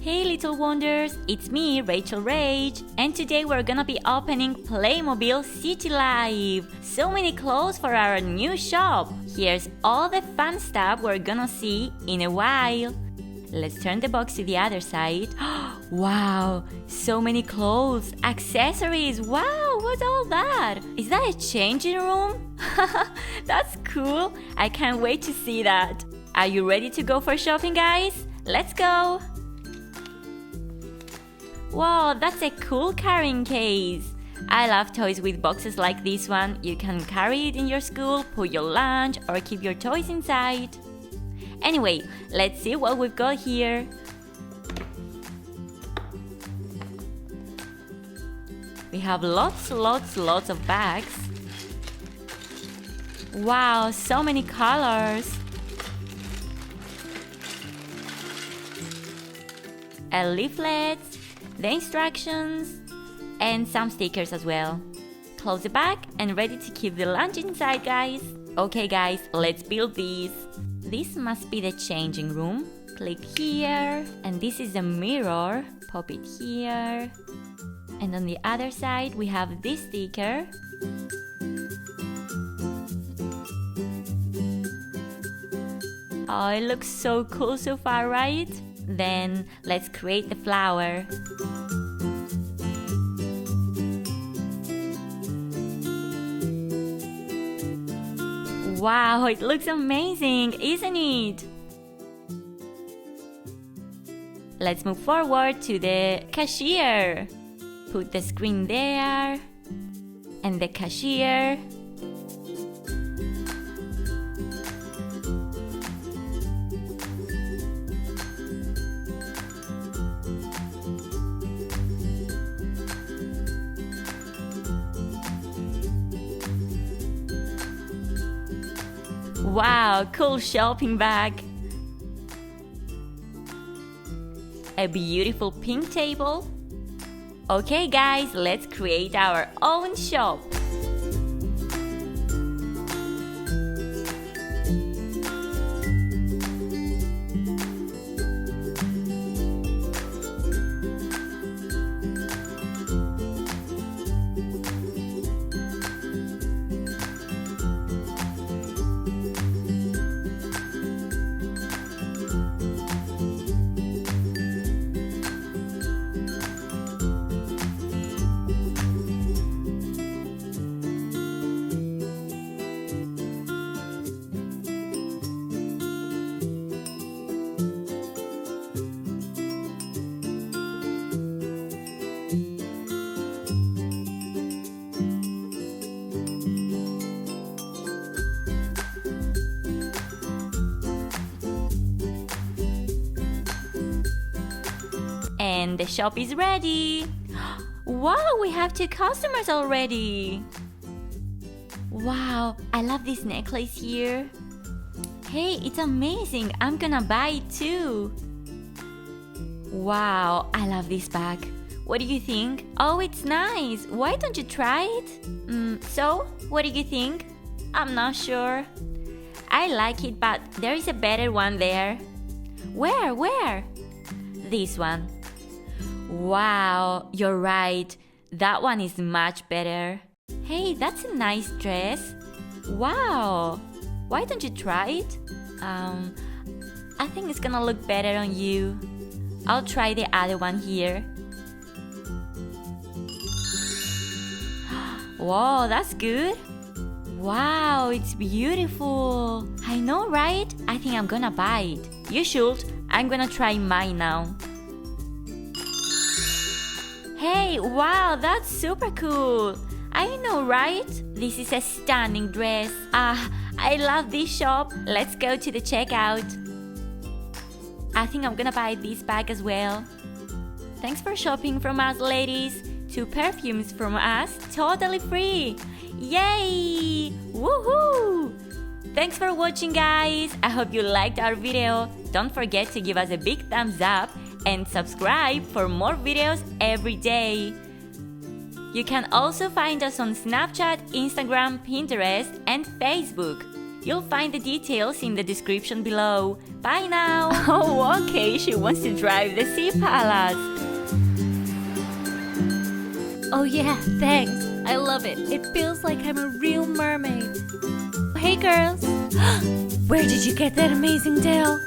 Hey little wonders, it's me, Rachel Rage, and today we're gonna be opening Playmobil City Life. So many clothes for our new shop. Here's all the fun stuff we're gonna see in a while. Let's turn the box to the other side. Wow, so many clothes, accessories. Wow, what's all that? Is that a changing room? That's cool. I can't wait to see that. Are you ready to go for shopping, guys? Let's go. Wow, that's a cool carrying case. I love toys with boxes like this one. You can carry it in your school, put your lunch, or keep your toys inside. Anyway, let's see what we've got here. We have lots of bags. Wow, so many colors. A leaflet, the instructions, and some stickers as well. Close the bag and ready to keep the lunch inside, guys. Okay guys, let's build these. This must be the changing room. Click here, and this is a mirror. Pop it here. And on the other side, we have this sticker. Oh, it looks so cool so far, right? Then let's create the flower. Wow, it looks amazing, isn't it? Let's move forward to the cashier. Put the screen there and the cashier. Wow, cool shopping bag. A beautiful pink table. Okay guys, let's create our own shop. And the shop is ready. Wow, we have 2 customers already. Wow, I love this necklace here. Hey, it's amazing. I'm gonna buy it too. Wow, I love this bag. What do you think? Oh, it's nice. Why don't you try it? So, what do you think? I'm not sure. I like it, but there is a better one there. Where? This one. Wow, you're right. That one is much better. Hey, that's a nice dress. Wow. Why don't you try it? I think it's gonna look better on you. I'll try the other one here. Wow, that's good. Wow, it's beautiful. I know, right? I think I'm gonna buy it. You should. I'm gonna try mine now. Hey, wow, that's super cool. I know, right? This is a stunning dress. I love this shop. Let's go to the checkout. I think I'm gonna buy this bag as well. Thanks for shopping from us, ladies. 2 perfumes from us, totally free. Yay! Woohoo! Thanks for watching, guys. I hope you liked our video. Don't forget to give us a big thumbs up and subscribe for more videos every day. You can also find us on Snapchat, Instagram, Pinterest, and Facebook. You'll find the details in the description below. Bye now! Oh, okay, she wants to drive the Sea Palace. Oh yeah, thanks. I love it. It feels like I'm a real mermaid. Hey girls! Where did you get that amazing tail?